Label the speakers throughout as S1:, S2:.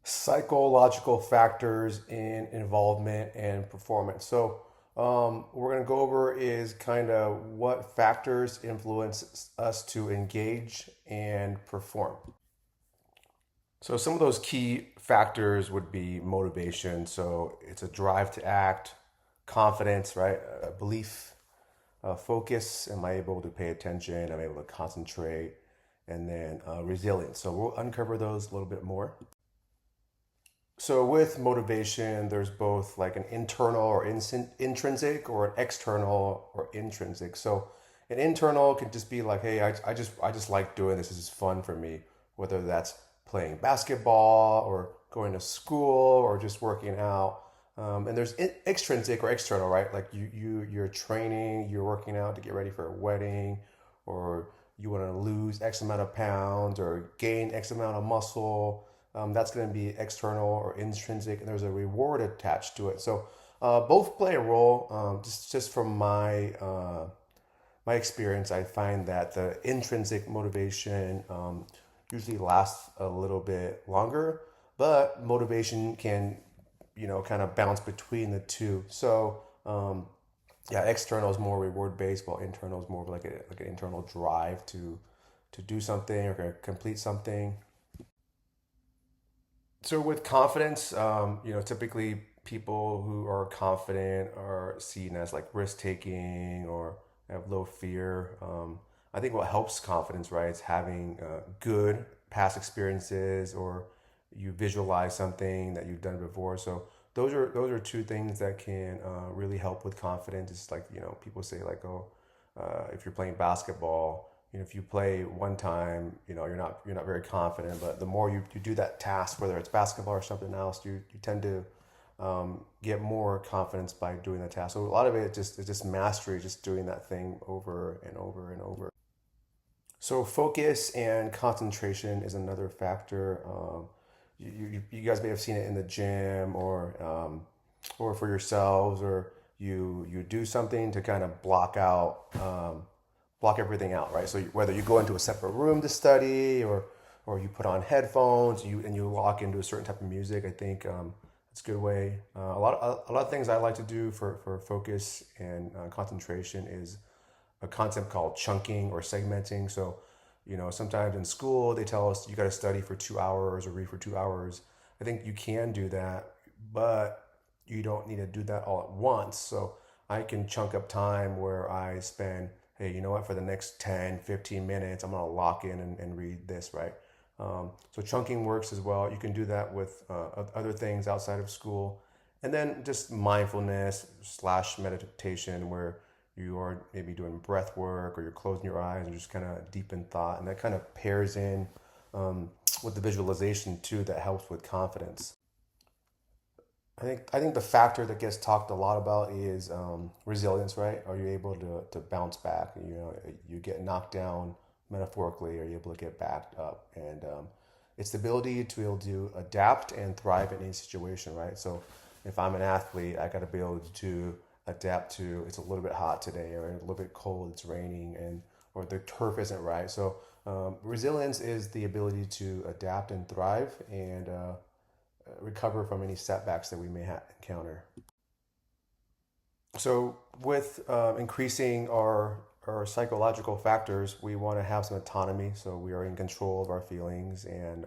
S1: Psychological factors in involvement and performance. We're going to go over is kind of what factors influence us to engage and perform. So some of those key factors would be motivation. So it's a drive to act, confidence, right? Belief, focus. Am I able to pay attention? Am I able to concentrate? And then resilience. So we'll uncover those a little bit more. So with motivation, there's both like an internal or intrinsic or an external or intrinsic. So an internal can just be like, hey, I just like doing this. This is fun for me. Whether that's playing basketball or going to school or just working out. And there's extrinsic or external, right? Like you're training, you're working out to get ready for a wedding, or you want to lose X amount of pounds or gain X amount of muscle. That's going to be external or intrinsic, and there's a reward attached to it. So both play a role. Just from my experience, I find that the intrinsic motivation usually lasts a little bit longer, but motivation can kind of bounce between the two. So yeah, external is more reward based, while internal is more of like an internal drive to do something or to complete something. So with confidence, typically people who are confident are seen as like risk taking or have low fear. I think what helps confidence, right, is having good past experiences, or you visualize something that you've done before. So those are two things that can really help with confidence. It's like people say like, oh, if you're playing basketball, if you play one time, you're not very confident. But the more you do that task, whether it's basketball or something else, you tend to get more confidence by doing the task. So a lot of it is just mastery, just doing that thing over and over and over. So focus and concentration is another factor. You guys may have seen it in the gym, or for yourselves, or you do something to kind of block everything out, right? So whether you go into a separate room to study, or you put on headphones, you lock into a certain type of music. I think it's a good way. A lot of things I like to do for focus and concentration is a concept called chunking or segmenting. So, sometimes in school they tell us you got to study for 2 hours or read for 2 hours. I think you can do that, but you don't need to do that all at once. So I can chunk up time where I spend, hey, you know what, for the next 10, 15 minutes, I'm going to lock in and read this, right? So chunking works as well. You can do that with other things outside of school. And then just mindfulness slash meditation, where you are maybe doing breath work, or you're closing your eyes and just kind of deep in thought. And that kind of pairs in with the visualization too, that helps with confidence. I think the factor that gets talked a lot about is resilience, right? Are you able to bounce back? You get knocked down metaphorically, are you able to get backed up? And it's the ability to be able to adapt and thrive in any situation, right? So if I'm an athlete, I got to be able to adapt to, it's a little bit hot today, or a little bit cold, it's raining, and or the turf isn't right. So resilience is the ability to adapt and thrive, and recover from any setbacks that we may encounter. So, with increasing our psychological factors, we want to have some autonomy. So, we are in control of our feelings. And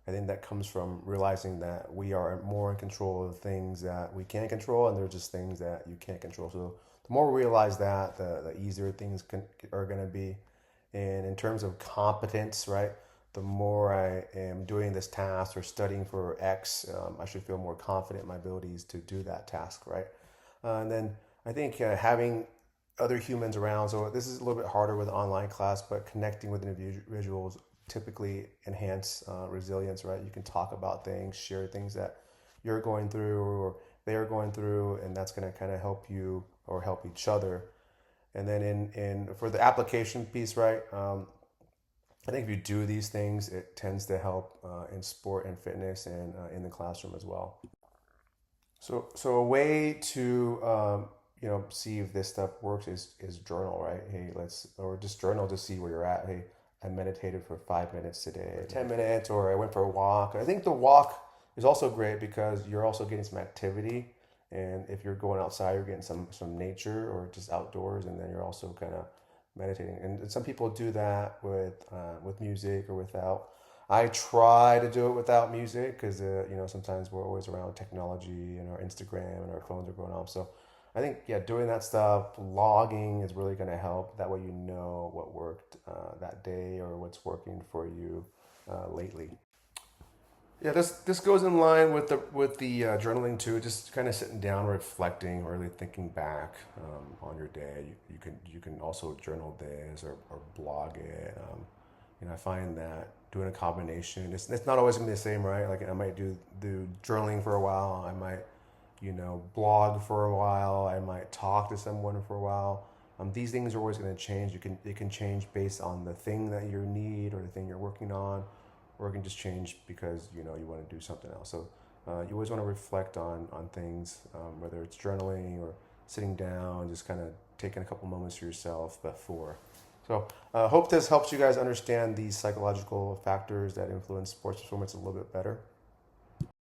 S1: I think that comes from realizing that we are more in control of things that we can control, and there's just things that you can't control. So, the more we realize that, the easier things are going to be. And in terms of competence, right? The more I am doing this task or studying for X, I should feel more confident in my abilities to do that task, right? And then I think having other humans around. So this is a little bit harder with online class, but connecting with individuals typically enhance resilience, right? You can talk about things, share things that you're going through or they're going through, and that's going to kind of help you or help each other. And then in for the application piece, right? I think if you do these things, it tends to help in sport and fitness, and in the classroom as well. So a way to see if this stuff works is journal, right? Hey, let's or just journal to see where you're at. Hey, I meditated for 5 minutes today, 10 minutes, or I went for a walk. I think the walk is also great because you're also getting some activity. And if you're going outside, you're getting some nature or just outdoors, and then you're also kind of meditating. And some people do that with music or without. I try to do it without music because sometimes we're always around technology and our Instagram and our phones are going off. So I think yeah, doing that stuff, logging is really going to help. That way you know what worked that day or what's working for you lately. Yeah, this goes in line with the journaling too. Just kind of sitting down, reflecting, really thinking back on your day. You can also journal this or blog it. I find that doing a combination, it's not always gonna be the same, right? Like I might do journaling for a while. I might blog for a while. I might talk to someone for a while. These things are always going to change. It can change based on the thing that you need or the thing you're working on, or it can just change because you want to do something else. So you always want to reflect on things, whether it's journaling or sitting down, just kind of taking a couple moments for yourself before. So hope this helps you guys understand these psychological factors that influence sports performance a little bit better.